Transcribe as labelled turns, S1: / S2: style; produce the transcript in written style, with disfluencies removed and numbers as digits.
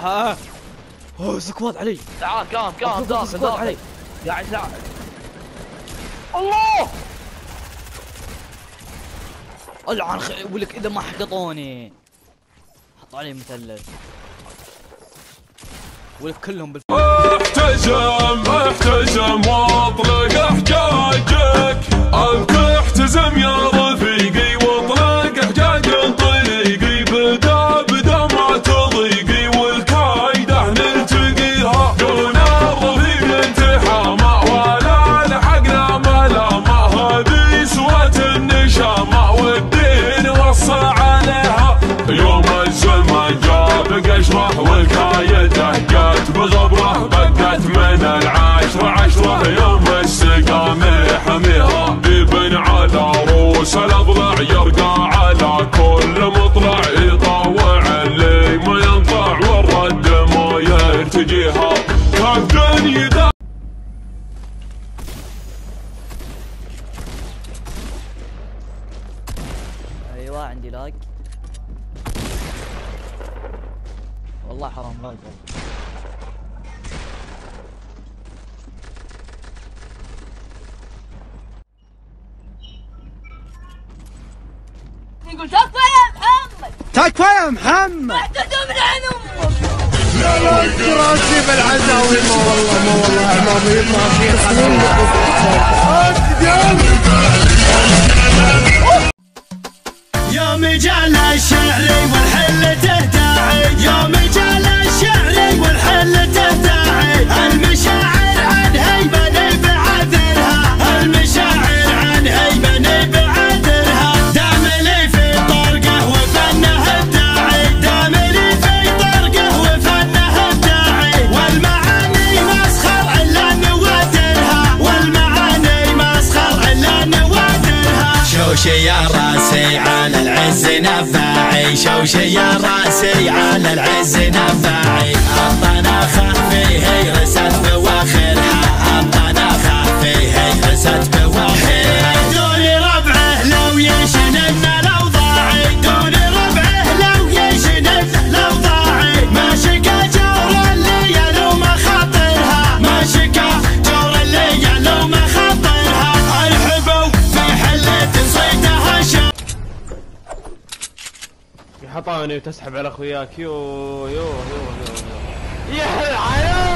S1: اوه سكواد علي.
S2: تعال قام
S1: داخل علي.
S2: قاعد لا الله
S1: العن ولك اذا ما حقطوني حطوا علي مثلث ولك كلهم
S3: احتزم واطلق احجاجك انت احتزم يا رفيقي واطلق احجاج طريقي بدا ما تضيقي والكايده نلتقيها دون الرفيق انتحامه ولا لحقنا ملامه هذه سوة النشامه والدين وصى عليها يوم الزلمه جاب قشره والكايده جات بغبره بدت من العشرة يوم السقامي حميها بيبن على روس الاضلاع يرقى على كل مطلع يطوع اللي ما ينطع والرد ما يرتجيها كابتن يدا.
S1: ايوه عندي لاج والله حرام لاج.
S4: يقول تكفى يا محمد
S1: تكفى يا محمد
S4: احتجوا من عين امك.
S5: لا راسي بالعزاوي ما والله ما
S6: يا مجال الشعري والحل تهداعي يا مجال الشعري والحل تهداعي المشاعر عن هيبة بعذرها المشاعر عن هيبة بعذرها داملي في طرقه وفنه الداعي داملي في طرقه وفنه الداعي والمعاني مسخر الا نوادرها والمعاني مسخر الا نوادرها شوشي يا راسي على العز نفاعي شوشي يا راسي على العز نفاعي الطناخة فيه رست بواخرها الطناخة فيه رست بواخرها دون ربعه لو يشنن الاوضاعي دون ربعه لو يشنن الاوضاعي ما شكا جور اللي يلوم خاطرها ما شكا جور اللي يلوم خاطرها الحبو في حلة صيدها
S5: حطاني وتسحب على اخوياك يو
S2: يا العيال